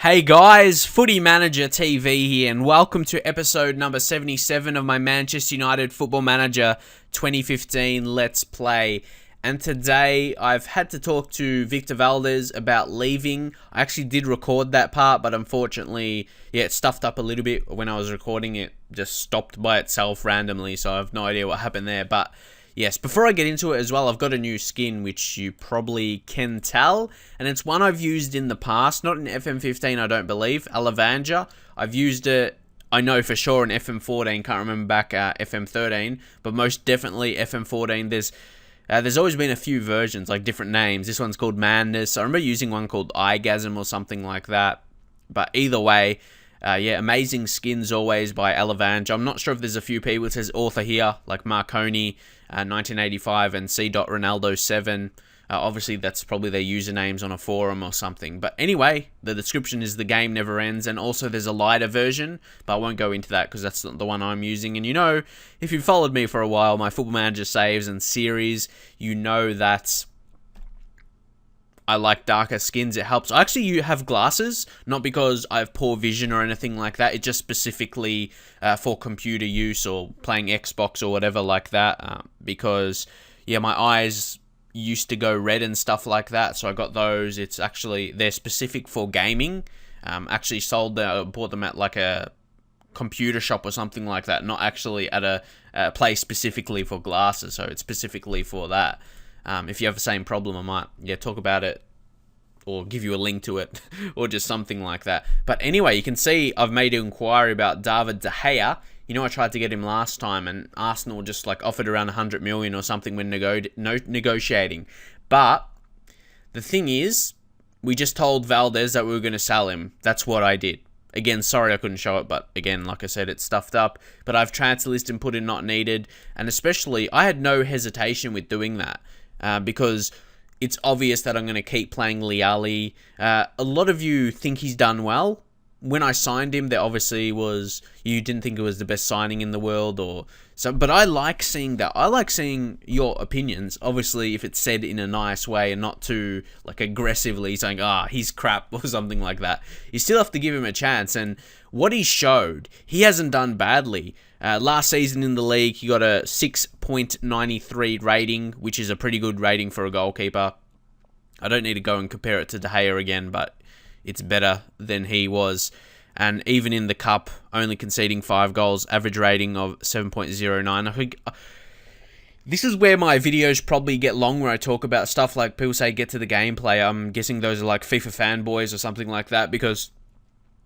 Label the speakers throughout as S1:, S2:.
S1: Hey guys, Footy Manager TV here, and welcome to episode number 77 of my Manchester United Football Manager 2015 Let's Play. And today I've had to talk to Victor Valdez about leaving. I actually did record that part, but unfortunately, it stuffed up a little bit when I was recording it. Just stopped by itself randomly, so I have no idea what happened there. But yes, before I get into it as well, I've got a new skin, which you probably can tell, and it's one I've used in the past, not in FM15, I don't believe, Alavanja. I've used it, I know for sure, in FM14, can't remember back FM13, but most definitely FM14. There's always been a few versions, like different names. This one's called Madness. I remember using one called Eyegasm or something like that, but either way, amazing skins always by Alavanja. I'm not sure if there's a few people. It says author here, like Marconi, 1985, and C. Ronaldo 7. Obviously, that's probably their usernames on a forum or something. But anyway, the description is the game never ends. And also, there's a lighter version, but I won't go into that because that's not the one I'm using. And you know, if you've followed me for a while, my Football Manager saves and series, you know that I like darker skins. It helps. I actually have glasses, not because I have poor vision or anything like that. It's just specifically for computer use or playing Xbox or whatever like that. Because, yeah, my eyes used to go red and stuff like that. So I got those. It's actually, they're specific for gaming. Actually bought them at like a computer shop or something like that. Not actually at a place specifically for glasses. So it's specifically for that. If you have the same problem, I might talk about it or give you a link to it or just something like that. But anyway, you can see I've made an inquiry about David De Gea. You know, I tried to get him last time and Arsenal just like offered around 100 million or something when negotiating. But the thing is, we just told Valdez that we were going to sell him. That's what I did. Again, sorry I couldn't show it, but again, like I said, it's stuffed up. But I've transfer list and put in not needed. And especially, I had no hesitation with doing that. Because it's obvious that I'm going to keep playing Liali. A lot of you think he's done well. When I signed him, there obviously you didn't think it was the best signing in the world or so, but I like seeing that. I like seeing your opinions, obviously, if it's said in a nice way and not too like aggressively saying, he's crap or something like that. You still have to give him a chance, and what he showed, he hasn't done badly. Last season in the league, he got a 6.93 rating, which is a pretty good rating for a goalkeeper. I don't need to go and compare it to De Gea again, but it's better than he was. And even in the cup, only conceding 5 goals, average rating of 7.09. I think this is where my videos probably get long, where I talk about stuff like people say get to the gameplay. I'm guessing those are like FIFA fanboys or something like that, because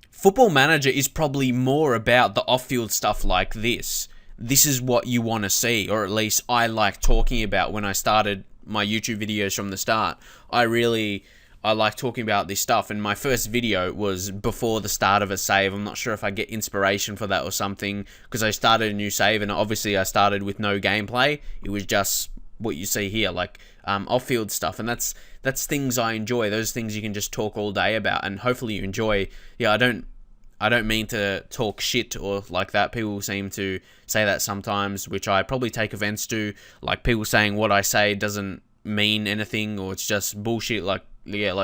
S1: Football Manager is probably more about the off-field stuff like this. This is what you want to see, or at least I like talking about when I started my YouTube videos from the start. I like talking about this stuff, and my first video was before the start of a save. I'm not sure if I get inspiration for that or something, because I started a new save, and obviously I started with no gameplay. It was just what you see here, like off-field stuff, and that's things I enjoy. Those things you can just talk all day about, and hopefully you enjoy. Yeah, I don't mean to talk shit or like that. People seem to say that sometimes, which I probably take offense to. Like people saying what I say doesn't mean anything, or it's just bullshit. Like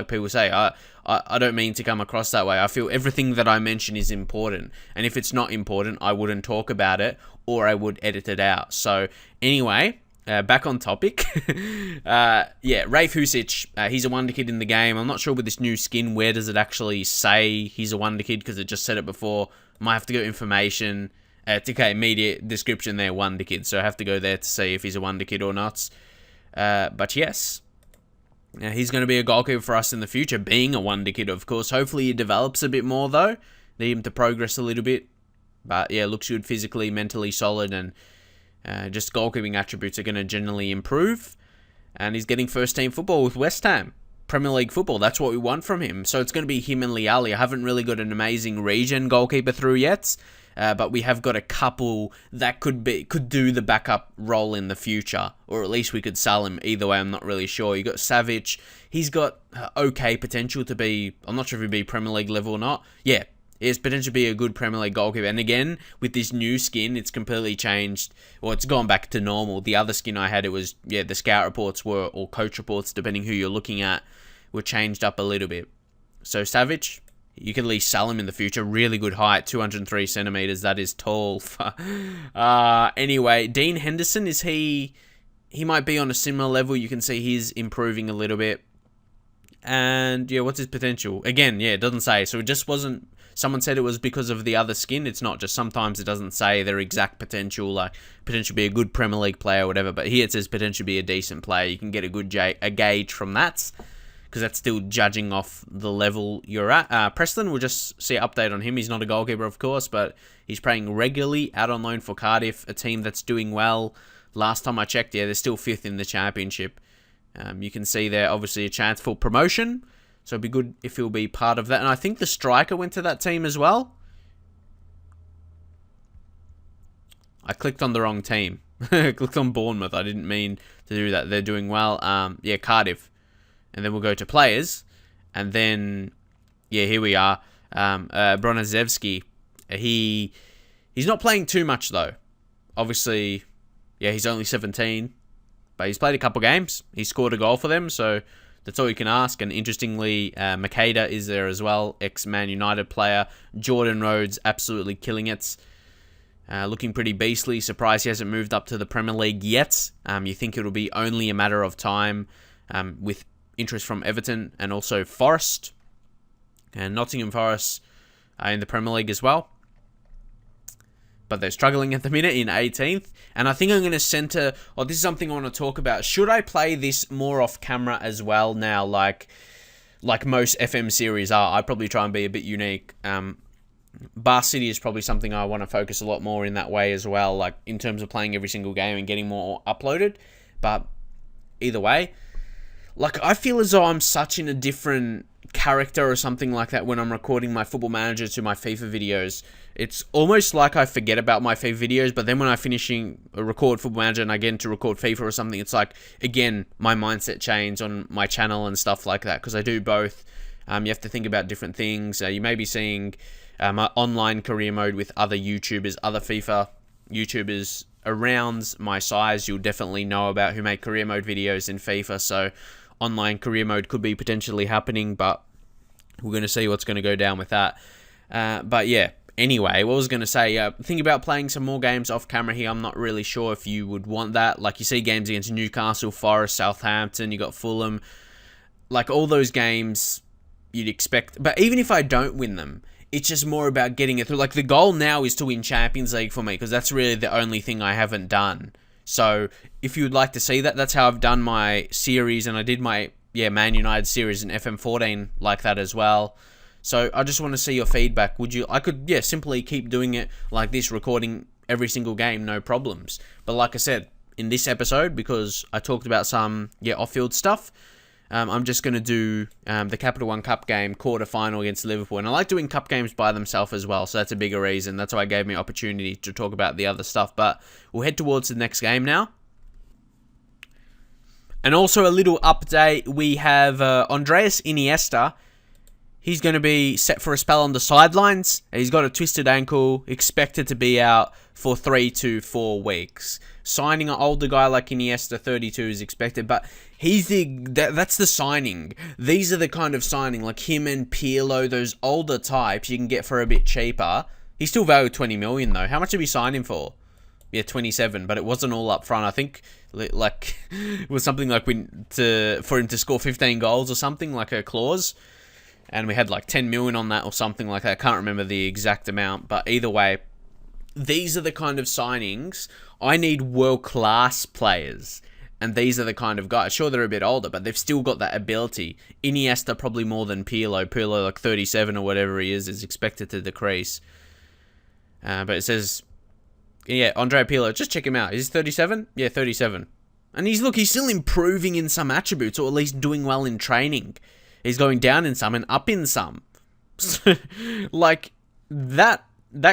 S1: people say. I don't mean to come across that way. I feel everything that I mention is important, and if it's not important, I wouldn't talk about it, or I would edit it out. So anyway, back on topic. Rafe Husic, he's a wonder kid in the game. I'm not sure with this new skin, where does it actually say he's a wonder kid, because it just said it before. Might have to go information. Okay, media description there, wonder kid. So I have to go there to see if he's a wonder kid or not. But yes, he's going to be a goalkeeper for us in the future, being a wonder kid, of course. Hopefully he develops a bit more, though. Need him to progress a little bit. But yeah, looks good physically, mentally solid, and just goalkeeping attributes are going to generally improve. And he's getting first-team football with West Ham. Premier League football, that's what we want from him. So it's going to be him and Liali. I haven't really got an amazing region goalkeeper through yet. But we have got a couple that could do the backup role in the future, or at least we could sell him. Either way, I'm not really sure. You got Savage. He's got okay potential to be. I'm not sure if he'd be Premier League level or not. Yeah, he has potential to be a good Premier League goalkeeper. And again, with this new skin, it's completely changed. Well, it's gone back to normal. The other skin I had, it was the scout reports were, or coach reports, depending who you're looking at, were changed up a little bit. So Savage, You could at least sell him in the future. Really good height, 203 centimeters. That is tall. Anyway, Dean Henderson, is he might be on a similar level. You can see he's improving a little bit. And yeah, what's his potential? Again, yeah, it doesn't say. So it just wasn't, someone said it was because of the other skin. It's not just, sometimes it doesn't say their exact potential, like potential to be a good Premier League player or whatever. But here it says potential to be a decent player. You can get a good gauge from that, because that's still judging off the level you're at. Preston, we'll just see an update on him. He's not a goalkeeper, of course, but he's playing regularly out on loan for Cardiff, a team that's doing well. Last time I checked, yeah, they're still 5th in the championship. You can see there, obviously, a chance for promotion. So it'd be good if he'll be part of that. And I think the striker went to that team as well. I clicked on the wrong team. I clicked on Bournemouth. I didn't mean to do that. They're doing well. Yeah, Cardiff. And then we'll go to players. And then, yeah, here we are. Bronazewski. He's not playing too much, though. Obviously, yeah, he's only 17. But he's played a couple games. He scored a goal for them, so that's all you can ask. And interestingly, Makeda is there as well, ex-Man United player. Jordan Rhodes absolutely killing it. Looking pretty beastly. Surprised he hasn't moved up to the Premier League yet. You think it'll be only a matter of time with interest from Everton and also Forest. And Nottingham Forest in the Premier League as well. But they're struggling at the minute in 18th. And I think I'm going to centre... Oh, this is something I want to talk about. Should I play this more off camera as well now, like most FM series are? I'd probably try and be a bit unique. Bar City is probably something I want to focus a lot more in that way as well, like in terms of playing every single game and getting more uploaded. But either way, like I feel as though I'm such in a different character or something like that when I'm recording my Football Manager to my FIFA videos. It's almost like I forget about my FIFA videos, but then when I record Football Manager and I get into record FIFA or something, it's like, again, my mindset change on my channel and stuff like that, because I do both. You have to think about different things. You may be seeing my online career mode with other YouTubers, other FIFA YouTubers around my size. You'll definitely know about who make career mode videos in FIFA, so online career mode could be potentially happening, but we're going to see what's going to go down with that. But yeah, anyway, what I was going to say, think about playing some more games off camera here. I'm not really sure if you would want that. Like, you see games against Newcastle, Forest, Southampton, you got Fulham. Like, all those games you'd expect. But even if I don't win them, it's just more about getting it through. Like, the goal now is to win Champions League for me, because that's really the only thing I haven't done. So, if you would like to see that, that's how I've done my series, and I did my, Man United series in FM14 like that as well. So, I just want to see your feedback. I could simply keep doing it like this, recording every single game, no problems. But like I said, in this episode, because I talked about some, off-field stuff, I'm just going to do the Capital One Cup game, quarter-final against Liverpool. And I like doing cup games by themselves as well, so that's a bigger reason. That's why it gave me opportunity to talk about the other stuff. But we'll head towards the next game now. And also a little update. We have Andreas Iniesta. He's going to be set for a spell on the sidelines. He's got a twisted ankle, expected to be out for 3 to 4 weeks. Signing an older guy like Iniesta, 32, is expected, but that's the signing. These are the kind of signing, like him and Pirlo, those older types you can get for a bit cheaper. He's still valued 20 million though. How much did we sign him for? 27, but it wasn't all up front. I think like it was something like for him to score 15 goals or something, like a clause. And we had like 10 million on that or something like that. I can't remember the exact amount. But either way, these are the kind of signings. I need world-class players. And these are the kind of guys. Sure, they're a bit older, but they've still got that ability. Iniesta probably more than Pirlo. Pirlo, like 37 or whatever he is expected to decrease. But it says, Andrea Pirlo. Just check him out. Is he 37? Yeah, 37. And he's still improving in some attributes, or at least doing well in training. He's going down in some and up in some. Like, that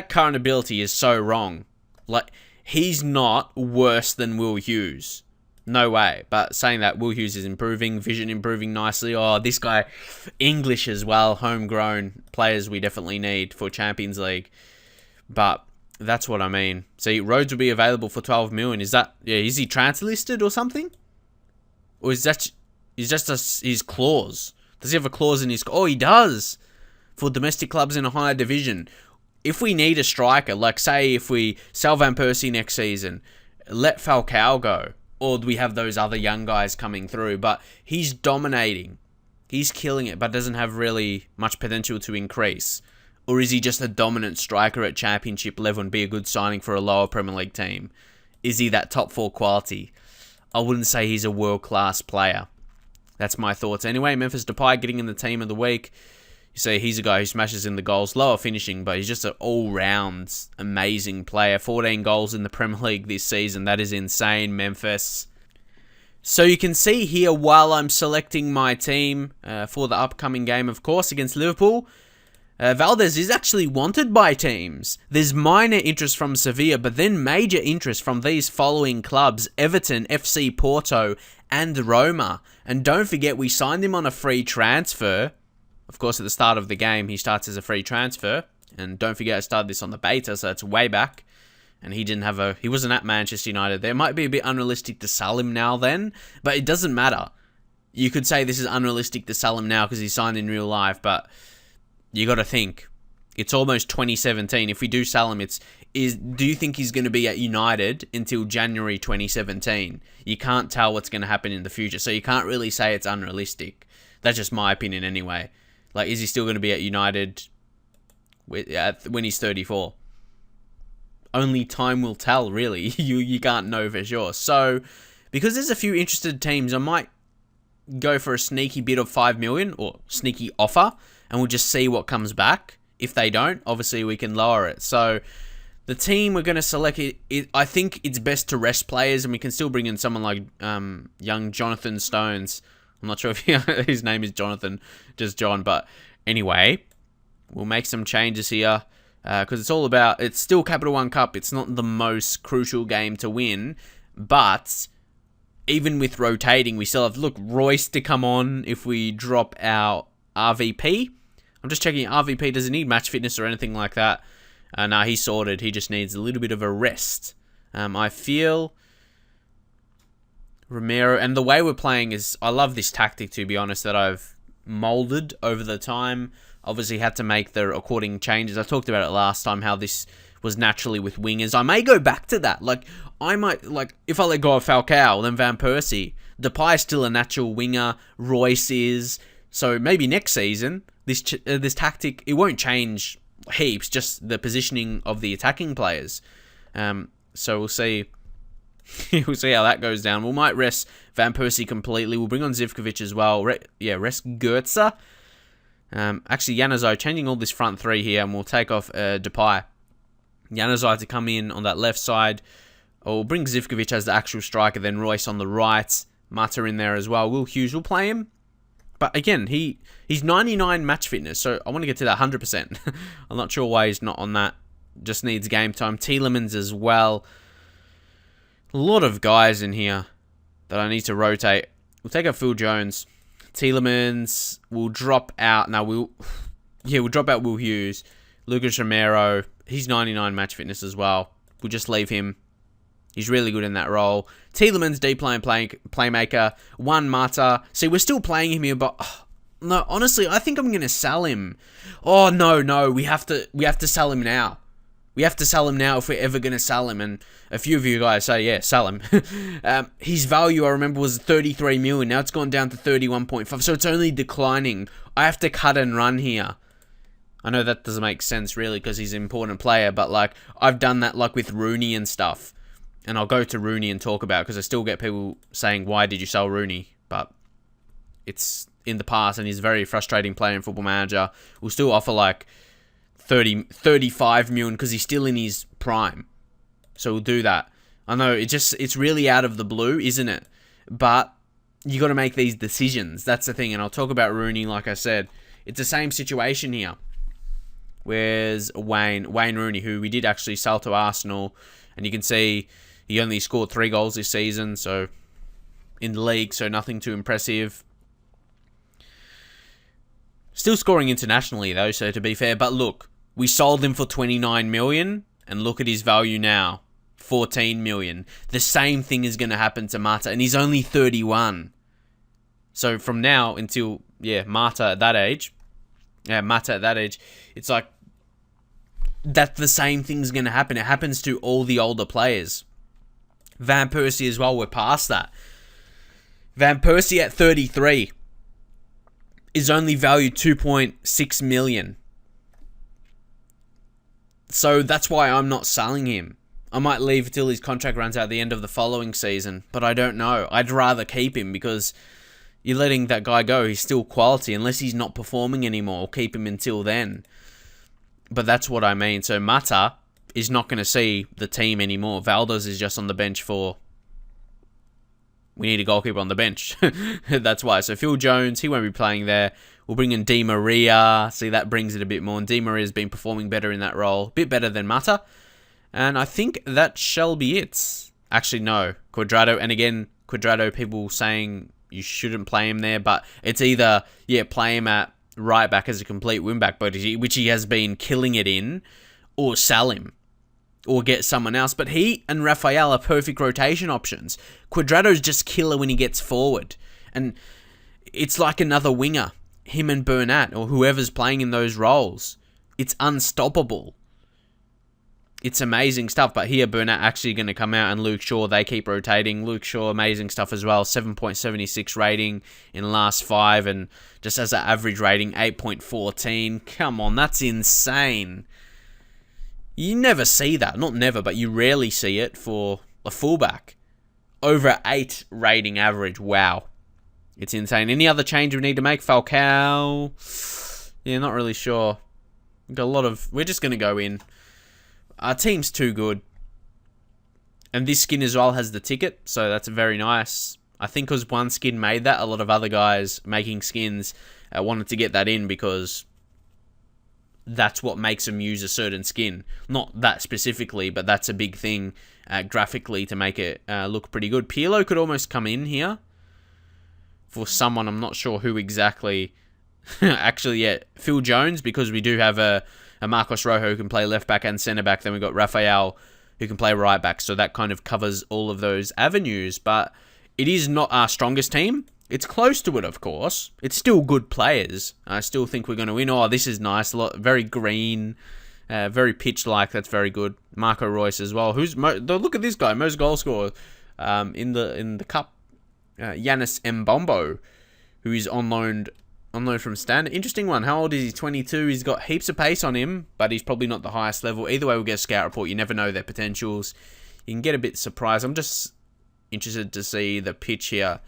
S1: current ability is so wrong. Like, he's not worse than Will Hughes. No way. But saying that, Will Hughes is improving, vision improving nicely. Oh, this guy, English as well, homegrown players we definitely need for Champions League. But that's what I mean. See, Rhodes will be available for 12 million. Is he transfer listed or something? Or is that just his clause? Does he have a clause in his... Oh, he does. for domestic clubs in a higher division. If we need a striker, like say if we sell Van Persie next season, let Falcao go, or we have those other young guys coming through, but he's dominating. He's killing it, but doesn't have really much potential to increase. Or is he just a dominant striker at championship level and be a good signing for a lower Premier League team? Is he that top 4 quality? I wouldn't say he's a world-class player. That's my thoughts. Anyway, Memphis Depay getting in the team of the week. You see, he's a guy who smashes in the goals, lower finishing, but he's just an all-round amazing player. 14 goals in the Premier League this season. That is insane, Memphis. So you can see here while I'm selecting my team for the upcoming game, of course, against Liverpool, Valdez is actually wanted by teams. There's minor interest from Sevilla, but then major interest from these following clubs: Everton, FC Porto, and Roma. And don't forget, we signed him on a free transfer. Of course, at the start of the game, he starts as a free transfer. And don't forget, I started this on the beta, so it's way back. And he wasn't at Manchester United. There might be a bit unrealistic to sell him now then, but it doesn't matter. You could say this is unrealistic to sell him now because he signed in real life, but you got to think, it's almost 2017. If we do sell him, do you think he's going to be at United until January 2017? You can't tell what's going to happen in the future, so you can't really say it's unrealistic. That's just my opinion anyway. Like, is he still going to be at United when he's 34? Only time will tell, really. You can't know for sure. So, because there's a few interested teams, I might go for a sneaky bid of 5 million or sneaky offer, and we'll just see what comes back. If they don't, obviously we can lower it. So the team we're going to select, I think it's best to rest players, and we can still bring in someone like young Jonathan Stones. I'm not sure if his name is Jonathan, just John. But anyway, we'll make some changes here because it's still Capital One Cup. It's not the most crucial game to win, but even with rotating, we still have, Royce to come on if we drop our RVP. I'm just checking RVP. Does he need match fitness or anything like that? Nah, he's sorted. He just needs a little bit of a rest. I feel Romero, and the way we're playing is, I love this tactic, to be honest, that I've molded over the time. Obviously had to make the according changes. I talked about it last time, how this was naturally with wingers. I may go back to that. If I let go of Falcao, then Van Persie. Depay is still a natural winger. Royce is. So maybe next season, this tactic, it won't change heaps, just the positioning of the attacking players. So we'll see. We'll see how that goes down. We might rest Van Persie completely. We'll bring on Zivkovic as well. Rest Goetze. Actually, Januzaj, changing all this front three here, and we'll take off Depay. Januzaj to come in on that left side. We'll bring Zivkovic as the actual striker, then Royce on the right. Mata in there as well. Will Hughes will play him. But again, he's 99 match fitness, so I want to get to that 100%. I'm not sure why he's not on that. Just needs game time. Tielemans as well. A lot of guys in here that I need to rotate. We'll take out Phil Jones. Tielemans will drop out. We'll drop out Will Hughes. Lucas Romero, he's 99 match fitness as well. We'll just leave him. He's really good in that role. Tielemans, deep playmaker. Juan Mata. See, we're still playing him here, but no, honestly, I think I'm gonna sell him. Oh no, we have to sell him now. We have to sell him now if we're ever gonna sell him. And a few of you guys say, yeah, sell him. His value, I remember, was 33 million. Now it's gone down to 31.5. So it's only declining. I have to cut and run here. I know that doesn't make sense really because he's an important player, but I've done that with Rooney and stuff. And I'll go to Rooney and talk about it because I still get people saying, why did you sell Rooney? But it's in the past and he's a very frustrating player in Football Manager. We'll still offer 35 million because he's still in his prime. So we'll do that. I know it's really out of the blue, isn't it? But you got to make these decisions. That's the thing. And I'll talk about Rooney, like I said. It's the same situation here. Where's Wayne Rooney, who we did actually sell to Arsenal. And you can see he only scored 3 goals this season, so in the league, so nothing too impressive. Still scoring internationally, though, so to be fair. But look, we sold him for 29 million, and look at his value now, 14 million. The same thing is going to happen to Mata, and he's only 31. So from now until, Mata at that age, Mata at that age, it's like that the same thing's going to happen. It happens to all the older players. Van Persie as well, we're past that. Van Persie at 33 is only valued 2.6 million. So that's why I'm not selling him. I might leave until his contract runs out at the end of the following season, but I don't know. I'd rather keep him because you're letting that guy go. He's still quality. Unless he's not performing anymore, keep him until then. But that's what I mean. So Mata is not going to see the team anymore. Valdez is just on the bench for... We need a goalkeeper on the bench. That's why. So Phil Jones, he won't be playing there. We'll bring in Di Maria. See, that brings it a bit more. And Di Maria's been performing better in that role. A bit better than Mata. And I think that shall be it. Actually, no. Cuadrado. And again, Cuadrado, people saying you shouldn't play him there. But it's either, play him at right back as a complete wing back, which he has been killing it in, or sell him. Or get someone else. But he and Rafael are perfect rotation options. Cuadrado's just killer when he gets forward. And it's like another winger. Him and Bernat, or whoever's playing in those roles. It's unstoppable. It's amazing stuff. But here, Bernat actually going to come out, and Luke Shaw, they keep rotating. Luke Shaw, amazing stuff as well. 7.76 rating in the last 5. And just as an average rating, 8.14. Come on, that's insane. You never see that. Not never, but you rarely see it for a fullback. Over 8 rating average. Wow. It's insane. Any other change we need to make? Falcao? Yeah, not really sure. Got a lot of... We're just going to go in. Our team's too good. And this skin as well has the ticket, so that's very nice. I think because one skin made that, a lot of other guys making skins wanted to get that in because that's what makes them use a certain skin. Not that specifically, but that's a big thing graphically to make it look pretty good. Pirlo could almost come in here for someone. I'm not sure who exactly. Actually, Phil Jones, because we do have a Marcos Rojo who can play left back and centre back. Then we've got Rafael who can play right back. So that kind of covers all of those avenues. But it is not our strongest team. It's close to it, of course. It's still good players. I still think we're going to win. Oh, this is nice. Very green. Very pitch-like. That's very good. Marco Reus as well. Look at this guy. Most goal scorer in the cup. Yanis Mbombo, who is on loan from Standard. Interesting one. How old is he? 22. He's got heaps of pace on him, but he's probably not the highest level. Either way, we'll get a scout report. You never know their potentials. You can get a bit surprised. I'm just interested to see the pitch here.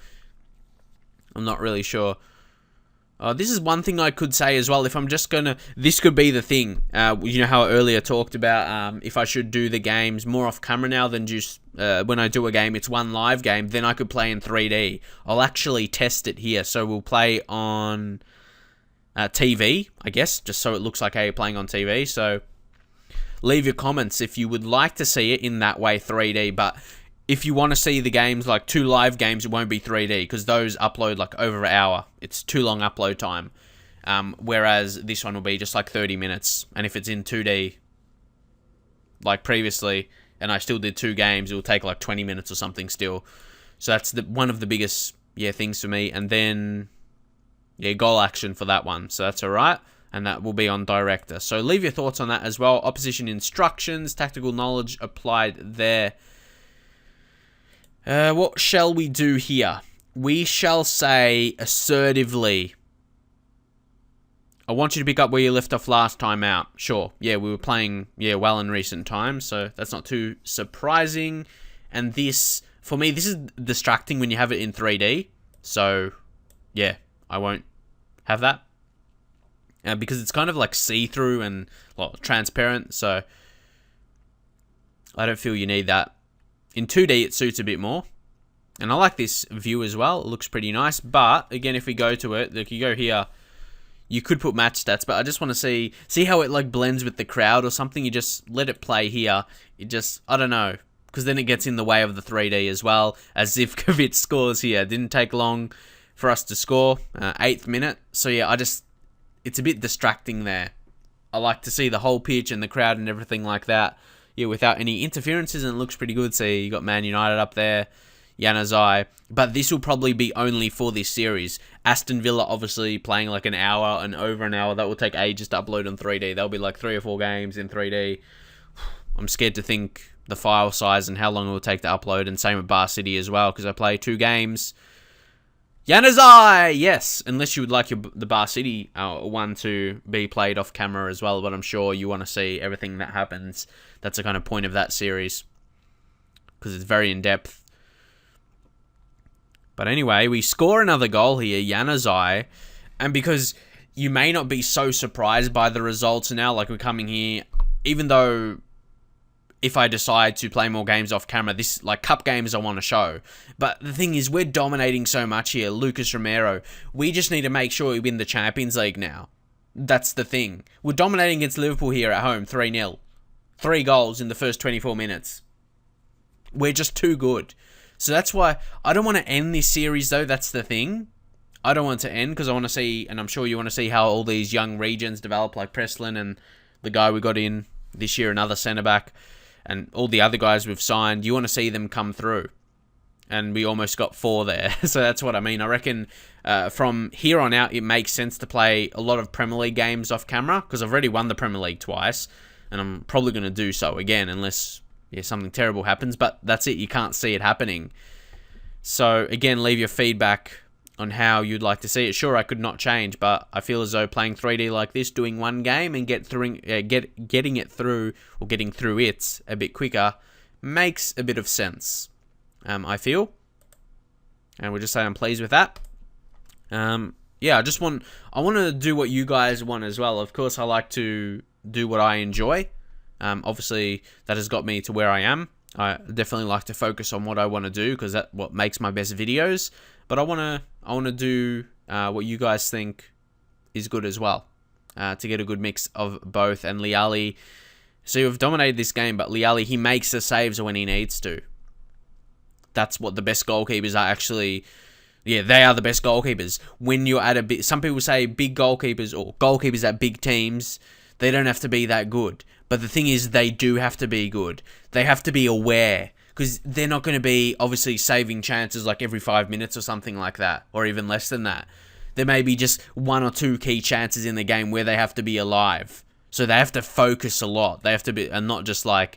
S1: I'm not really sure. This is one thing I could say as well. If I'm just going to... This could be the thing. You know how I earlier talked about if I should do the games more off camera now than just when I do a game, it's one live game, then I could play in 3D. I'll actually test it here. So we'll play on TV, I guess, just so it looks like you're playing on TV. So leave your comments if you would like to see it in that way, 3D. But if you want to see the games, like 2 live games, it won't be 3D because those upload like over an hour. It's too long upload time. Whereas this one will be just like 30 minutes. And if it's in 2D, like previously, and I still did 2 games, it will take like 20 minutes or something still. So that's one of the biggest things for me. And then goal action for that one. So that's all right. And that will be on director. So leave your thoughts on that as well. Opposition instructions, tactical knowledge applied there. What shall we do here? We shall say assertively. I want you to pick up where you left off last time out. Sure. Yeah, we were playing well in recent times, so that's not too surprising. And this, for me, this is distracting when you have it in 3D. So, yeah, I won't have that. Because it's kind of like see-through and transparent, so I don't feel you need that. In 2D, it suits a bit more. And I like this view as well. It looks pretty nice. But, again, if we go to it, like you go here, you could put match stats, but I just want to see how it like blends with the crowd or something. You just let it play here. It just, I don't know. Because then it gets in the way of the 3D as well. As Zivkovic scores here. It didn't take long for us to score. 8th minute. So, yeah, it's a bit distracting there. I like to see the whole pitch and the crowd and everything like that. Yeah, without any interferences, and it looks pretty good. See, you got Man United up there. Januzaj. But this will probably be only for this series. Aston Villa obviously playing like an hour and over an hour. That will take ages to upload in 3D. There'll be like 3 or 4 games in 3D. I'm scared to think the file size and how long it will take to upload. And same with Bar City as well, because I play 2 games. Januzaj! Yes! Unless you would like the Bar City one to be played off camera as well. But I'm sure you want to see everything that happens. That's the kind of point of that series, because it's very in-depth. But anyway, we score another goal here, Januzaj. And because you may not be so surprised by the results now, like we're coming here, even though if I decide to play more games off camera, this like cup games I want to show. But the thing is, we're dominating so much here. Lucas Romero. We just need to make sure we win the Champions League now. That's the thing. We're dominating against Liverpool here at home, 3-0. 3 goals in the first 24 minutes. We're just too good. So that's why I don't want to end this series, though. That's the thing. I don't want to end because I want to see, and I'm sure you want to see how all these young regions develop, like Preslin and the guy we got in this year, another centre-back, and all the other guys we've signed. You want to see them come through. And we almost got 4 there. So that's what I mean. I reckon from here on out, it makes sense to play a lot of Premier League games off camera, because I've already won the Premier League twice, and I'm probably going to do so again unless something terrible happens. But that's it. You can't see it happening. So again, leave your feedback on how you'd like to see it. Sure, I could not change, but I feel as though playing 3D like this, doing one game and getting it through, or getting through it a bit quicker, makes a bit of sense. I feel, and we'll just say I'm pleased with that. Yeah, I want to do what you guys want as well. Of course, I like to do what I enjoy. Obviously, that has got me to where I am. I definitely like to focus on what I want to do, because that's what makes my best videos. But I want to do what you guys think is good as well, to get a good mix of both. And Liali, so you've dominated this game, but Liali, he makes the saves when he needs to. That's what the best goalkeepers are actually. Yeah, they are the best goalkeepers. When you're at a bit, some people say big goalkeepers or goalkeepers at big teams, they don't have to be that good. But the thing is, they do have to be good. They have to be aware, because they're not going to be obviously saving chances like every 5 minutes or something like that, or even less than that. There may be just 1 or 2 key chances in the game where they have to be alive. So they have to focus a lot. They have to be, and not just like,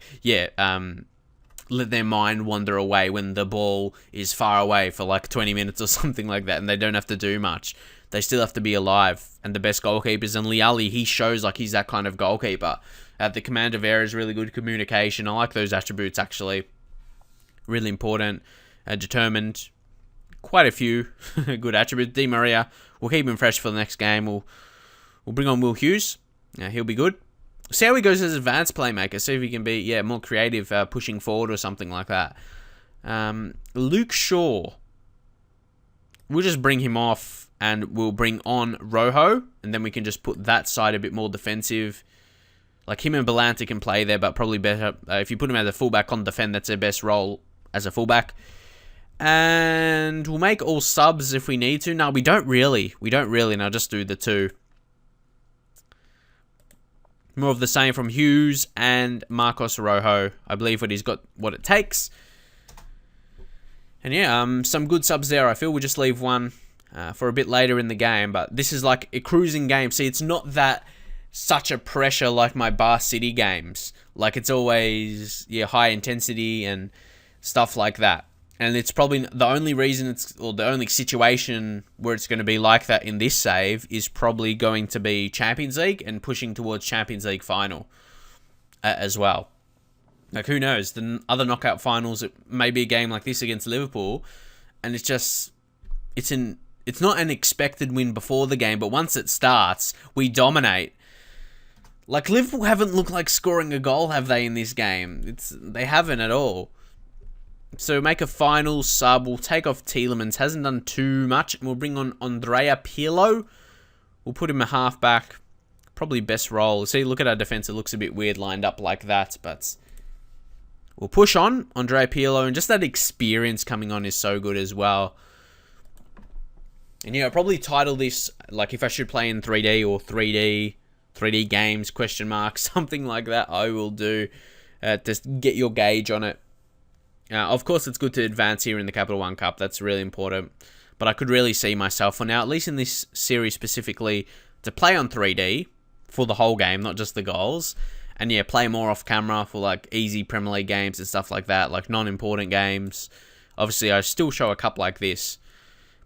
S1: let their mind wander away when the ball is far away for like 20 minutes or something like that, and they don't have to do much. They still have to be alive. And the best goalkeepers, and Liali, he shows like he's that kind of goalkeeper. The command of error is really good. Communication, I like those attributes actually. Really important. Determined. Quite a few good attributes. Di Maria, we'll keep him fresh for the next game. We'll bring on Will Hughes. He'll be good. See how he goes as advanced playmaker. See if he can be more creative, pushing forward or something like that. Luke Shaw. We'll just bring him off and we'll bring on Rojo. And then we can just put that side a bit more defensive. Like him and Belanta can play there, but probably better if you put him as a fullback on defend. That's their best role as a fullback. And we'll make all subs if we need to. No, we don't really. And I'll just do the 2. More of the same from Hughes and Marcos Rojo. I believe he's got what it takes. And yeah, some good subs there. I feel we'll just leave one for a bit later in the game. But this is like a cruising game. See, it's not that such a pressure like my Bar City games. Like it's always high intensity and stuff like that. And it's probably the only reason the only situation where it's going to be like that in this save is probably going to be Champions League and pushing towards Champions League final as well. Like who knows? The other knockout finals, it may be a game like this against Liverpool, and it's not an expected win before the game, but once it starts, we dominate. Like Liverpool haven't looked like scoring a goal, have they, in this game? They haven't at all. So make a final sub. We'll take off Tielemans. Hasn't done too much. And we'll bring on Andrea Pirlo. We'll put him a halfback. Probably best role. See, look at our defense. It looks a bit weird lined up like that. But we'll push on Andrea Pirlo. And just that experience coming on is so good as well. And I'll probably title this, like if I should play in 3D or 3D games, question mark, something like that. I will do. Just get your gauge on it. Of course, it's good to advance here in the Capital One Cup. That's really important. But I could really see myself for now, at least in this series specifically, to play on 3D for the whole game, not just the goals. And yeah, play more off camera for like easy Premier League games and stuff like that, like non-important games. Obviously, I still show a cup like this.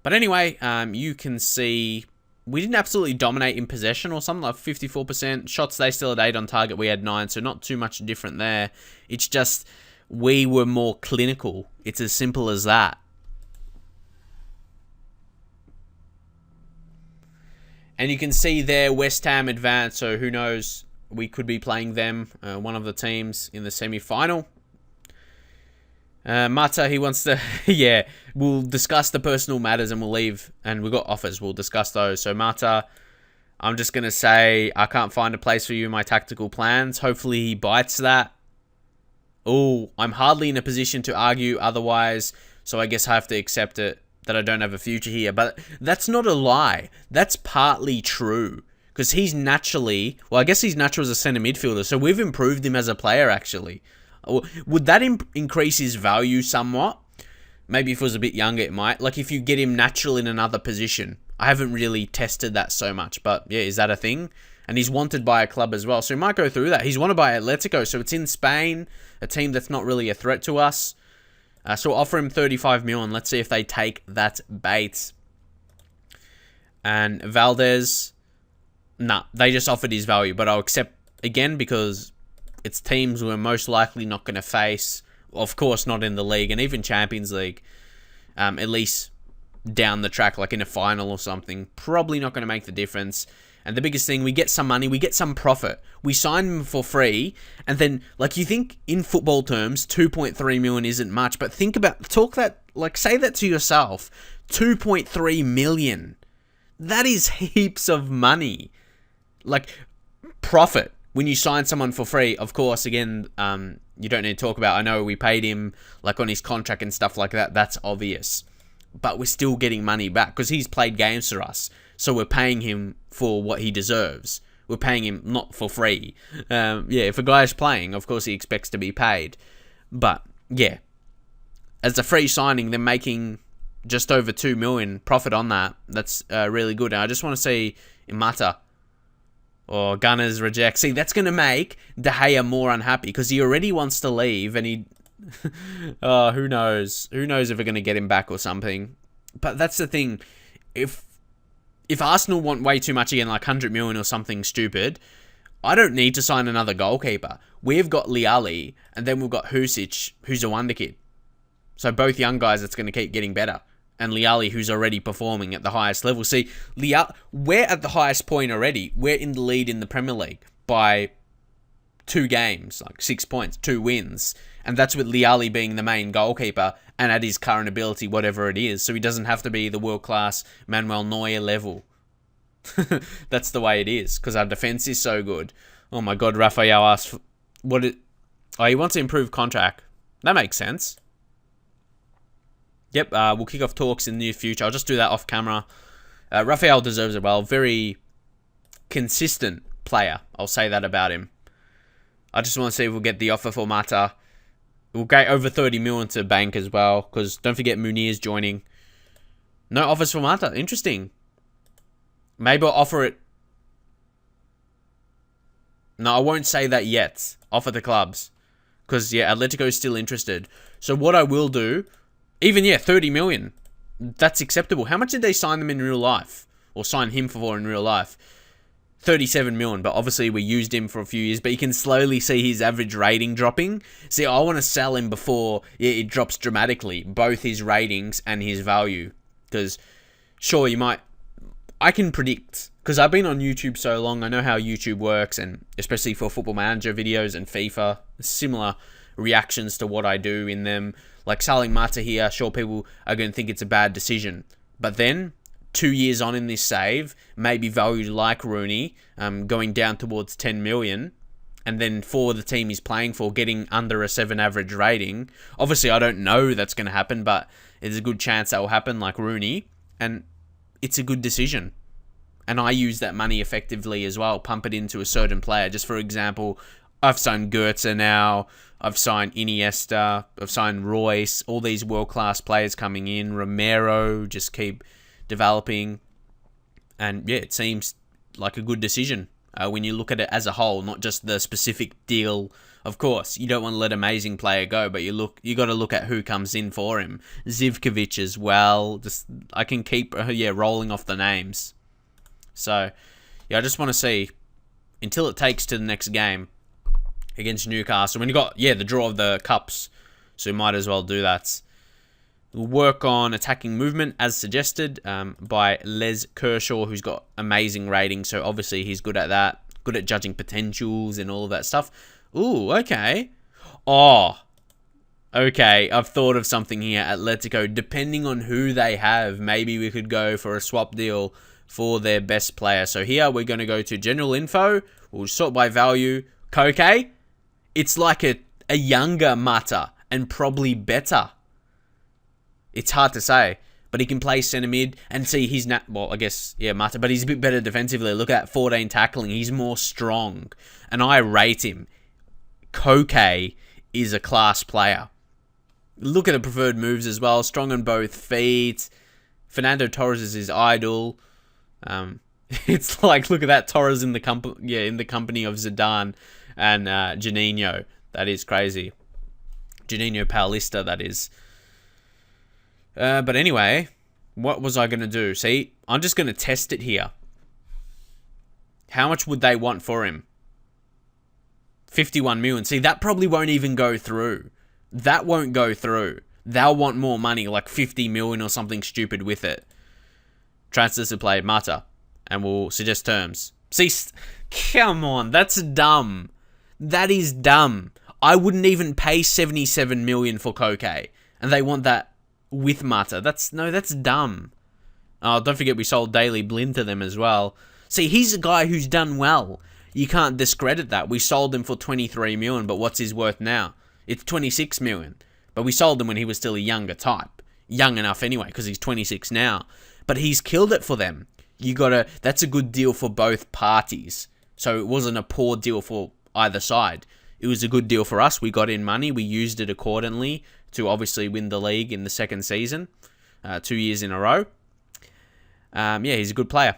S1: But anyway, you can see we didn't absolutely dominate in possession or something, like 54%. Shots, they still had 8 on target. We had 9, so not too much different there. It's just we were more clinical. It's as simple as that. And you can see there West Ham advanced, so who knows, we could be playing them, one of the teams in the semi-final. Mata, he wants to, yeah, we'll discuss the personal matters and we'll leave, and we've got offers, we'll discuss those. So Mata, I'm just going to say, I can't find a place for you in my tactical plans. Hopefully he bites that. Oh, I'm hardly in a position to argue otherwise, so I guess I have to accept it, that I don't have a future here. But that's not a lie. That's partly true. Because he's naturally, well, I guess he's natural as a centre midfielder, so we've improved him as a player, actually. Would that increase his value somewhat? Maybe if he was a bit younger, it might. Like, if you get him natural in another position. I haven't really tested that so much, but yeah, is that a thing? And he's wanted by a club as well, so he might go through that. He's wanted by Atletico, so it's in Spain, a team that's not really a threat to us. So we'll offer him 35 million. Let's see if they take that bait. And Valdez, nah, they just offered his value, but I'll accept again because it's teams we're most likely not going to face. Of course, not in the league and even Champions League. At least down the track, like in a final or something. Probably not going to make the difference. And the biggest thing, we get some money, we get some profit. We sign him for free, and then, like, you think in football terms, 2.3 million isn't much, but think about, say that to yourself, 2.3 million. That is heaps of money. Like, profit. When you sign someone for free, of course, again, you don't need to talk about, I know we paid him, like, on his contract and stuff like that, that's obvious. But we're still getting money back, because he's played games for us. So we're paying him for what he deserves. We're paying him not for free. Yeah, if a guy's playing, of course he expects to be paid. But, yeah. As a free signing, they're making just over 2 million profit on that. That's really good. And I just want to see Mata or Gunners reject. See, that's going to make De Gea more unhappy because he already wants to leave and he... oh, who knows? Who knows if we're going to get him back or something. But that's the thing. If Arsenal want way too much again, like 100 million or something stupid, I don't need to sign another goalkeeper. We've got Liali, and then we've got Husic, who's a wonderkid. So both young guys that's going to keep getting better. And Liali, who's already performing at the highest level. See, we're at the highest point already. We're in the lead in the Premier League by 2 games, like 6 points, 2 wins. And that's with Liali being the main goalkeeper and at his current ability, whatever it is. So he doesn't have to be the world-class Manuel Neuer level. That's the way it is, because our defense is so good. Oh my God, Rafael asked, he wants to improve contract. That makes sense. Yep, we'll kick off talks in the near future. I'll just do that off camera. Rafael deserves it well. Very consistent player. I'll say that about him. I just want to see if we'll get the offer for Mata. We'll get over 30 million to bank as well, because don't forget Munir's joining. No offers for Mata. Interesting. Maybe I'll offer it. No, I won't say that yet. Offer the clubs. Because, yeah, Atletico's still interested. So what I will do, 30 million. That's acceptable. How much did they sign them in real life? Or sign him for in real life? 37 million, but obviously we used him for a few years, but you can slowly see his average rating dropping. See, I want to sell him before it drops dramatically, both his ratings and his value. Because, sure, I can predict, because I've been on YouTube so long, I know how YouTube works, and especially for Football Manager videos and FIFA, similar reactions to what I do in them. Like selling Mata here, sure, people are going to think it's a bad decision. But then 2 years on in this save, maybe valued like Rooney, going down towards 10 million, and then for the team he's playing for, getting under a 7 average rating. Obviously, I don't know that's going to happen, but there's a good chance that will happen like Rooney, and it's a good decision. And I use that money effectively as well, pump it into a certain player. Just for example, I've signed Goetze now. I've signed Iniesta. I've signed Royce. All these world-class players coming in. Romero, just keep developing. And yeah, it seems like a good decision when you look at it as a whole, not just the specific deal. Of course, you don't want to let an amazing player go, but you got to look at who comes in for him. Zivkovic as well. I can keep rolling off the names. So yeah, I just want to see until it takes to the next game against Newcastle. When you got the draw of the cups, so you might as well do that. We'll work on attacking movement as suggested by Les Kershaw, who's got amazing ratings. So obviously he's good at that. Good at judging potentials and all of that stuff. Ooh, okay. Oh, okay. I've thought of something here. Atletico, depending on who they have, maybe we could go for a swap deal for their best player. So here we're going to go to general info. We'll sort by value. Koke. It's like a younger Mata and probably better. It's hard to say, but he can play centre mid and see he's not, well, I guess, Mata, but he's a bit better defensively. Look at that 14 tackling. He's more strong, and I rate him. Koke is a class player. Look at the preferred moves as well. Strong on both feet. Fernando Torres is his idol. It's like, look at that, Torres in the company of Zidane and Juninho. That is crazy. Juninho Paulista, that is. But anyway, what was I going to do? See, I'm just going to test it here. How much would they want for him? 51 million. See, that probably won't even go through. That won't go through. They'll want more money, like 50 million or something stupid with it. Transfers to play Mata. And we'll suggest terms. See, come on, that's dumb. That is dumb. I wouldn't even pay 77 million for Koke. And they want that with Mata. That's dumb. Oh, don't forget we sold Daily Blind to them as well. See, he's a guy who's done well. You can't discredit that. We sold him for 23 million, but what's his worth now? It's 26 million. But we sold him when he was still a younger type. Young enough anyway, because he's 26 now. But he's killed it for them. That's a good deal for both parties. So it wasn't a poor deal for either side. It was a good deal for us. We got in money. We used it accordingly to obviously win the league in the second season. 2 years in a row. He's a good player.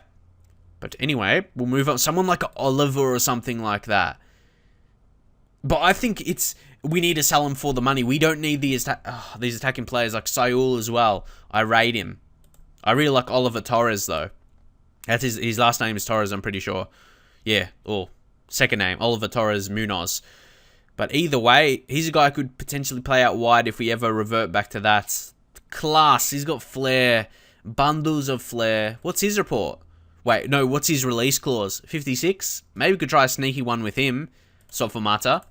S1: But anyway, we'll move on. Someone like Oliver or something like that. But I think we need to sell him for the money. We don't need these attacking players like Saul as well. I rate him. I really like Oliver Torres though. That's his last name is Torres, I'm pretty sure. Yeah, or second name, Oliver Torres Munoz. But either way, he's a guy who could potentially play out wide if we ever revert back to that. Class, he's got flair. Bundles of flair. What's his report? Wait, no, what's his release clause? 56? Maybe we could try a sneaky one with him. Swap for Mata.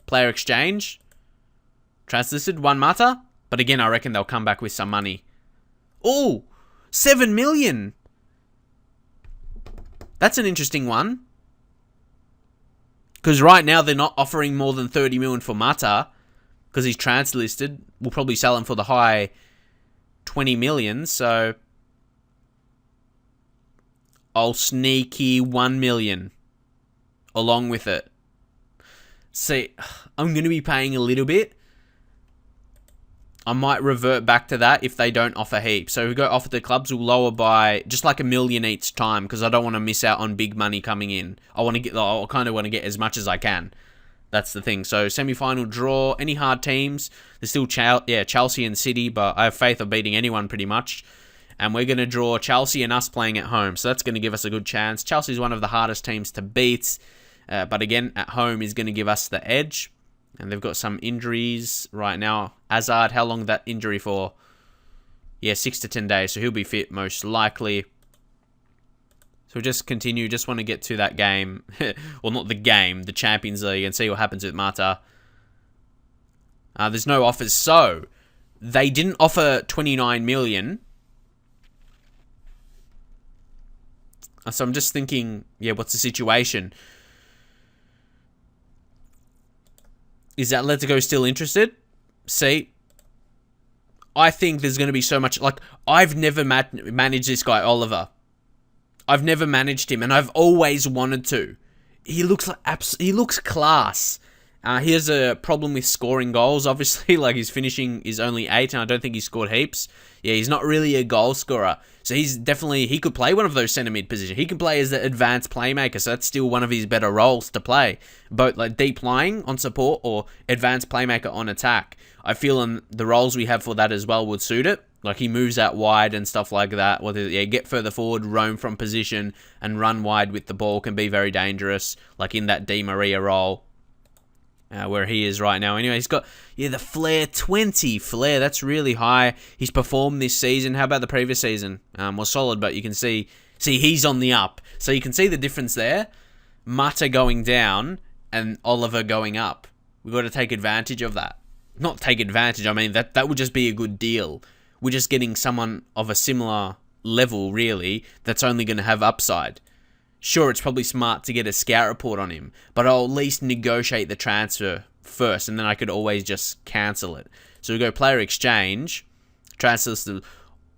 S1: Player exchange. Translisted, 1 Mata. But again, I reckon they'll come back with some money. Oh, 7 million. That's an interesting one. Because right now they're not offering more than 30 million for Mata. Because he's translisted. We'll probably sell him for the high 20 million. So I'll sneaky 1 million along with it. See, I'm going to be paying a little bit. I might revert back to that if they don't offer heaps. So if we go offer to clubs, we'll lower by just like 1 million each time because I don't want to miss out on big money coming in. I kind of want to get as much as I can. That's the thing. So semi-final draw. Any hard teams? There's still Chelsea and City, but I have faith of beating anyone pretty much. And we're going to draw Chelsea and us playing at home. So that's going to give us a good chance. Chelsea's one of the hardest teams to beat. But again, at home is going to give us the edge. And they've got some injuries right now. Hazard, how long that injury for? Yeah, 6 to 10 days. So he'll be fit most likely. So we'll just continue. Just want to get to that game. Well, not the game. The Champions League. And see what happens with Mata. There's no offers. So they didn't offer 29 million. So I'm just thinking, what's the situation? Is Atletico still interested? See, I think there's going to be so much... Like, I've never managed this guy, Oliver. I've never managed him, and I've always wanted to. he looks like he looks class. He has a problem with scoring goals, obviously. Like, his finishing is only 8, and I don't think he scored heaps. Yeah, he's not really a goal scorer. So he could play one of those centre mid positions. He can play as the advanced playmaker, so that's still one of his better roles to play. Both like deep lying on support or advanced playmaker on attack. I feel the roles we have for that as well would suit it. Like, he moves out wide and stuff like that. Get further forward, roam from position, and run wide with the ball can be very dangerous. Like in that Di Maria role. Where he is right now. Anyway, he's got, the flair, 20 flair. That's really high. He's performed this season. How about the previous season? Was solid, but you can see he's on the up. So you can see the difference there. Mata going down and Oliver going up. We've got to take advantage of that. Not take advantage, I mean, that would just be a good deal. We're just getting someone of a similar level, really, that's only going to have upside. Sure, it's probably smart to get a scout report on him, but I'll at least negotiate the transfer first, and then I could always just cancel it. So we go player exchange, transfers to.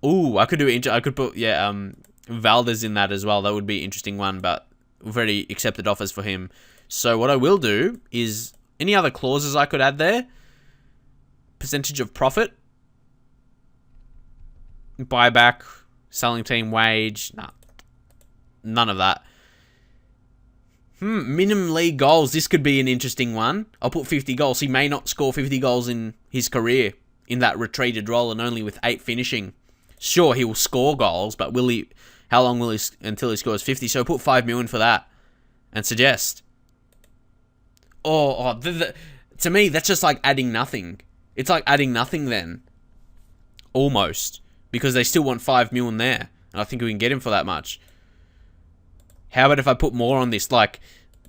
S1: Ooh, I could put Valdez in that as well. That would be an interesting one, but we've already accepted offers for him. So what I will do is any other clauses I could add there. Percentage of profit, buyback, selling team wage, none of that. Minimum league goals. This could be an interesting one. I'll put 50 goals. He may not score 50 goals in his career in that retreated role and only with 8 finishing. Sure, he will score goals, but will he? How long will he until he scores 50? So put 5 million for that and suggest. To me, that's just like adding nothing. It's like adding nothing then. Almost. Because they still want 5 million there. And I think we can get him for that much. How about if I put more on this, like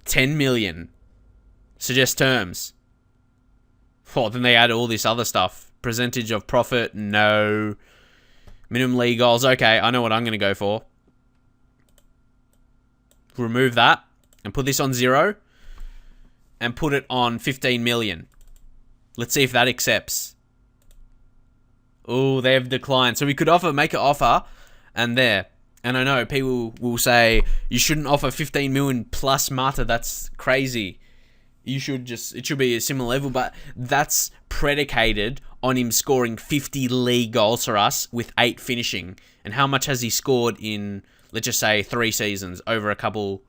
S1: 10 million? Suggest terms. Then they add all this other stuff. Percentage of profit, no. Minimum league goals, okay, I know what I'm going to go for. Remove that and put this on 0 and put it on 15 million. Let's see if that accepts. Oh, they have declined. So we could make an offer and there. And I know people will say, you shouldn't offer 15 million plus Mata. That's crazy. It should be a similar level, but that's predicated on him scoring 50 league goals for us with 8 finishing. And how much has he scored in, let's just say, 3 seasons over 2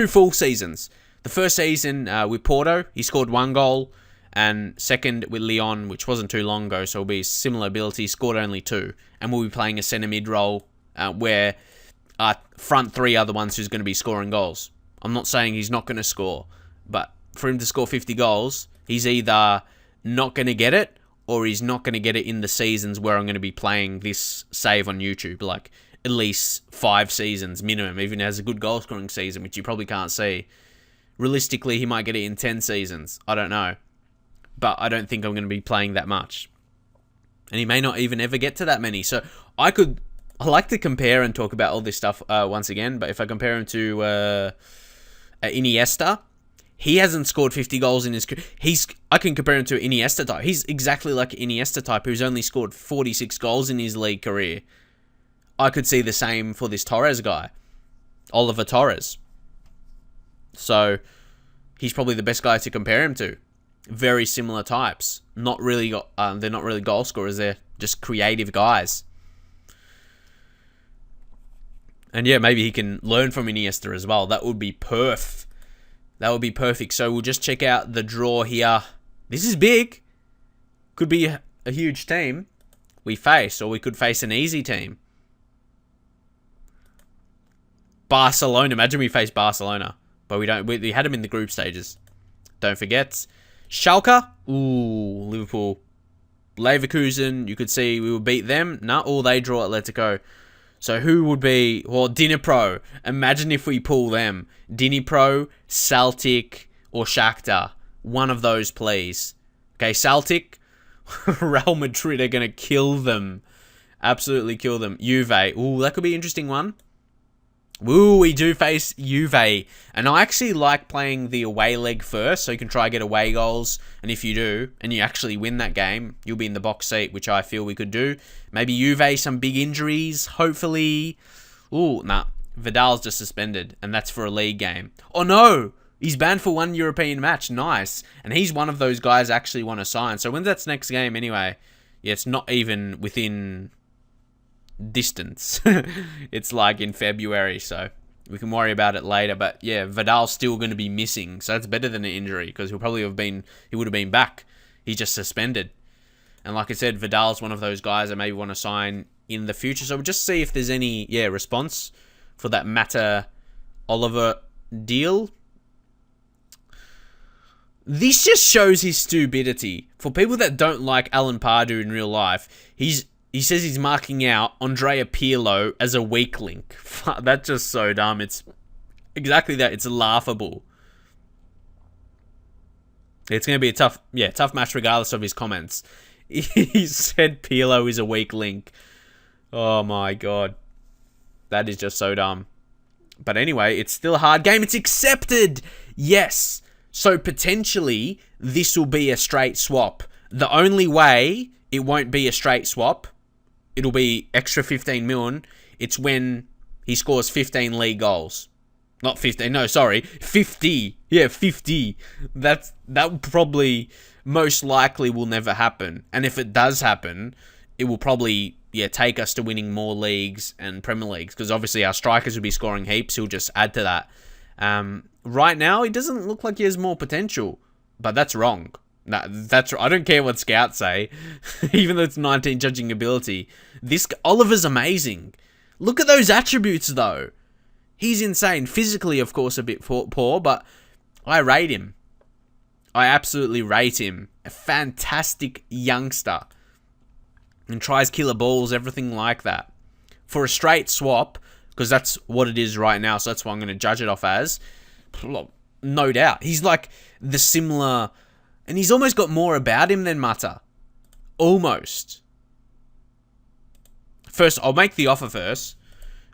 S1: full seasons? The first season with Porto, he scored 1 goal. And second with Lyon, which wasn't too long ago, so it'll be similar ability, scored only 2. And we'll be playing a centre mid role where our front 3 are the ones who's going to be scoring goals. I'm not saying he's not going to score, but for him to score 50 goals, he's either not going to get it or he's not going to get it in the seasons where I'm going to be playing this save on YouTube. Like at least 5 seasons minimum, even has a good goal scoring season, which you probably can't see. Realistically, he might get it in 10 seasons. I don't know. But I don't think I'm going to be playing that much. And he may not even ever get to that many. So I like to compare and talk about all this stuff once again. But if I compare him to Iniesta, he hasn't scored 50 goals in his career. I can compare him to Iniesta type. He's exactly like Iniesta type, who's only scored 46 goals in his league career. I could see the same for this Torres guy, Oliver Torres. So he's probably the best guy to compare him to. Very similar types. They're not really goal scorers. They're just creative guys. And yeah, maybe he can learn from Iniesta as well. That would be perfect. So we'll just check out the draw here. This is big. Could be a huge team we face, or we could face an easy team. Barcelona. Imagine we face Barcelona, but we don't. We had them in the group stages. Don't forget. Schalke, Liverpool, Leverkusen, you could see we would beat them. They draw Atletico. So who would be, Dnipro. Imagine if we pull them. Dnipro, Celtic, or Shakhtar. One of those, please. Okay, Celtic, Real Madrid are going to kill them. Absolutely kill them. Juve, that could be an interesting one. We do face Juve. And I actually like playing the away leg first, so you can try to get away goals. And if you do, and you actually win that game, you'll be in the box seat, which I feel we could do. Maybe Juve, some big injuries, hopefully. Vidal's just suspended, and that's for a league game. Oh no! He's banned for one European match. Nice. And he's one of those guys I actually want to sign. So when's that next game anyway? Yeah, it's not even within distance. It's like in February, so we can worry about it later. But yeah, Vidal's still going to be missing, so that's better than an injury because he would have been back. He's just suspended. And like I said, Vidal's one of those guys I maybe want to sign in the future. So we'll just see if there's any response for that Mata Oliver deal. This just shows his stupidity. For people that don't like Alan Pardew in real life, he says he's marking out Andrea Pirlo as a weak link. That's just so dumb. It's exactly that. It's laughable. It's going to be a tough match regardless of his comments. He said Pirlo is a weak link. Oh my god. That is just so dumb. But anyway, it's still a hard game. It's accepted! Yes! So potentially, this will be a straight swap. The only way it won't be a straight swap, it'll be extra 15 million, it's when he scores 15 league goals. Not 15, no, sorry, 50. Yeah, 50. That probably most likely will never happen. And if it does happen, it will probably take us to winning more leagues and Premier Leagues, because obviously our strikers will be scoring heaps. He'll just add to that. Right now, he doesn't look like he has more potential, but that's wrong. I don't care what scouts say, even though it's 19 judging ability. Oliver's amazing. Look at those attributes, though. He's insane. Physically, of course, a bit poor, but I rate him. I absolutely rate him. A fantastic youngster. And tries killer balls, everything like that. For a straight swap, because that's what it is right now, so that's what I'm going to judge it off as. No doubt. He's like the similar... And he's almost got more about him than Mata. Almost. First, I'll make the offer first.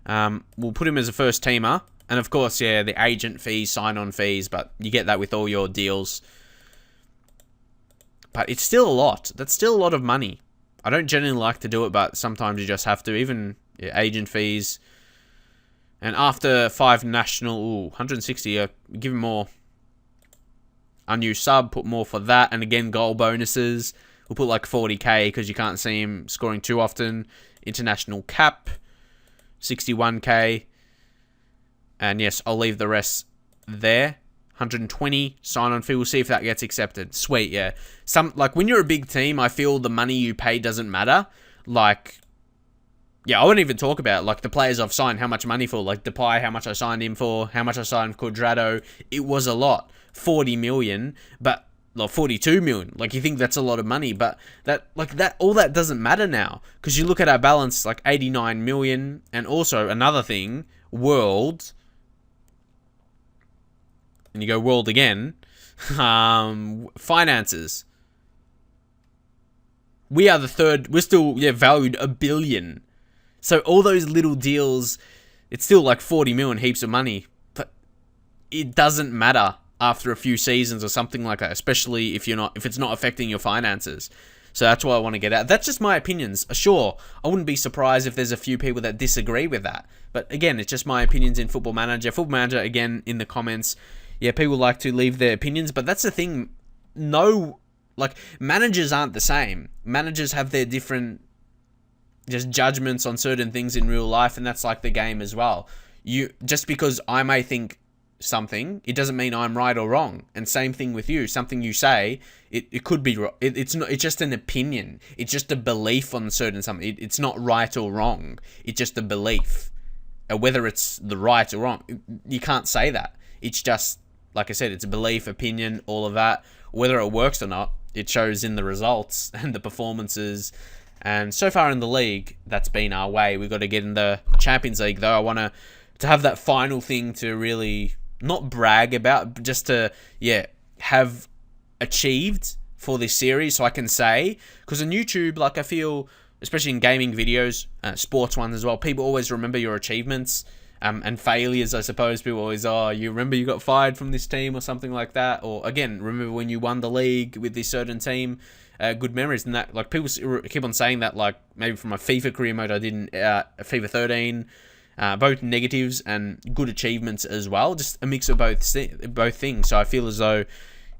S1: We'll put him as a first teamer. And of course, the agent fees, sign-on fees, but you get that with all your deals. But it's still a lot. That's still a lot of money. I don't generally like to do it, but sometimes you just have to. Even agent fees. And after 5 national, 160, give him more. Unused sub, put more for that. And again, goal bonuses. We'll put like 40k because you can't see him scoring too often. International cap, 61k. And yes, I'll leave the rest there. 120 sign-on fee. We'll see if that gets accepted. Sweet, yeah. When you're a big team, I feel the money you pay doesn't matter. I wouldn't even talk about the players I've signed, how much money for. Like Depay, how much I signed him for, how much I signed Cuadrado. It was a lot. 40 million, but 42 million. You think that's a lot of money, but all that doesn't matter now. Because you look at our balance, 89 million. And also, another thing, world... And you go world again. Finances. We are the third. We're still valued $1 billion. So all those little deals, it's still 40 million, heaps of money. But it doesn't matter after a few seasons or something like that. Especially if it's not affecting your finances. So that's why I want to get out. That's just my opinions. Sure, I wouldn't be surprised if there's a few people that disagree with that. But again, it's just my opinions in Football Manager. Football Manager, again, in the comments. Yeah, people like to leave their opinions, but that's the thing. Managers aren't the same. Managers have their different just judgments on certain things in real life, and that's like the game as well. Just because I may think something, it doesn't mean I'm right or wrong. And same thing with you. Something you say, it could be wrong. It's not. It's just an opinion. It's just a belief on certain something. It's not right or wrong. It's just a belief. Whether it's the right or wrong, you can't say that. It's just, like I said, it's a belief, opinion, all of that. Whether it works or not, it shows in the results and the performances. And so far in the league, that's been our way. We've got to get in the Champions League, though. I want to have that final thing to really not brag about, but just to, have achieved for this series, so I can say. Because on YouTube, I feel, especially in gaming videos, sports ones as well, people always remember your achievements. And failures, I suppose. People always, you remember you got fired from this team or something like that. Or, again, remember when you won the league with this certain team. Good memories. And that, people keep on saying that, maybe from my FIFA career mode I did in FIFA 13. both negatives and good achievements as well. Just a mix of both things. So I feel as though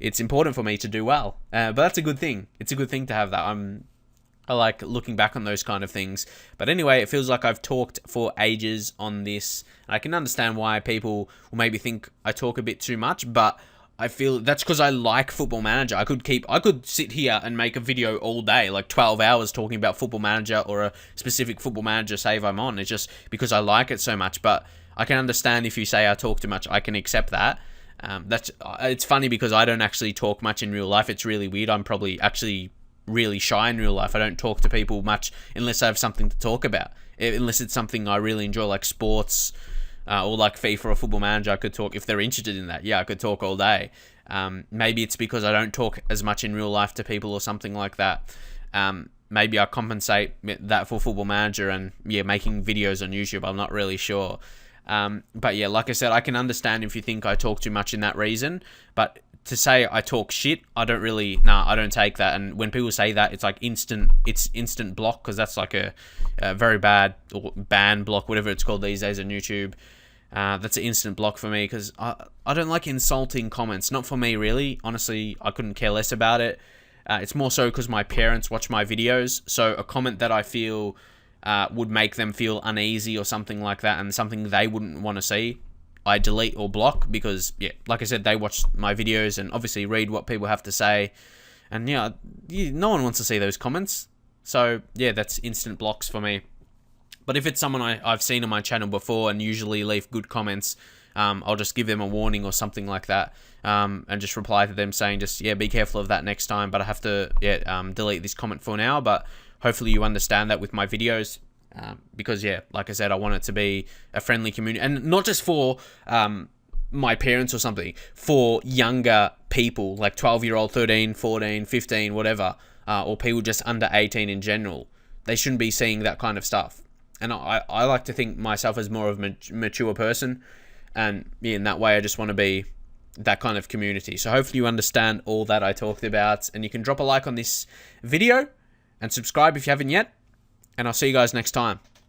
S1: it's important for me to do well. But that's a good thing. It's a good thing to have that. I like looking back on those kind of things. But anyway, it feels like I've talked for ages on this. I can understand why people will maybe think I talk a bit too much, but I feel that's because I like Football Manager. I could sit here and make a video all day, like 12 hours talking about Football Manager or a specific Football Manager save I'm on. It's just because I like it so much. But I can understand if you say I talk too much. I can accept that. It's funny because I don't actually talk much in real life. It's really weird. I'm probably actually really shy in real life. I don't talk to people much unless I have something to talk about. Unless it's something I really enjoy, like sports or like FIFA or Football Manager. I could talk if they're interested in that. Yeah, I could talk all day. Maybe it's because I don't talk as much in real life to people or something like that. Maybe I compensate that for Football Manager and making videos on YouTube. I'm not really sure. But yeah, like I said, I can understand if you think I talk too much in that reason, but to say I talk shit, I don't take that. And when people say that, it's like instant block, because that's like a very bad, or ban block, whatever it's called these days on YouTube. That's an instant block for me, because I don't like insulting comments. Not for me, really. Honestly, I couldn't care less about it. It's more so because my parents watch my videos, so a comment that I feel would make them feel uneasy or something like that, and something they wouldn't want to see, I delete or block, because, like I said, they watch my videos and obviously read what people have to say. And, no one wants to see those comments. So, that's instant blocks for me. But if it's someone I've seen on my channel before and usually leave good comments, I'll just give them a warning or something like that, and just reply to them saying be careful of that next time. But I have to, delete this comment for now. But hopefully you understand that with my videos. Because like I said, I want it to be a friendly community, and not just for my parents or something, for younger people, like 12-year-old, 13, 14, 15, whatever, or people just under 18 in general. They shouldn't be seeing that kind of stuff. And I like to think myself as more of a mature person, and in that way I just want to be that kind of community. So hopefully you understand all that I talked about, and you can drop a like on this video and subscribe if you haven't yet. And I'll see you guys next time.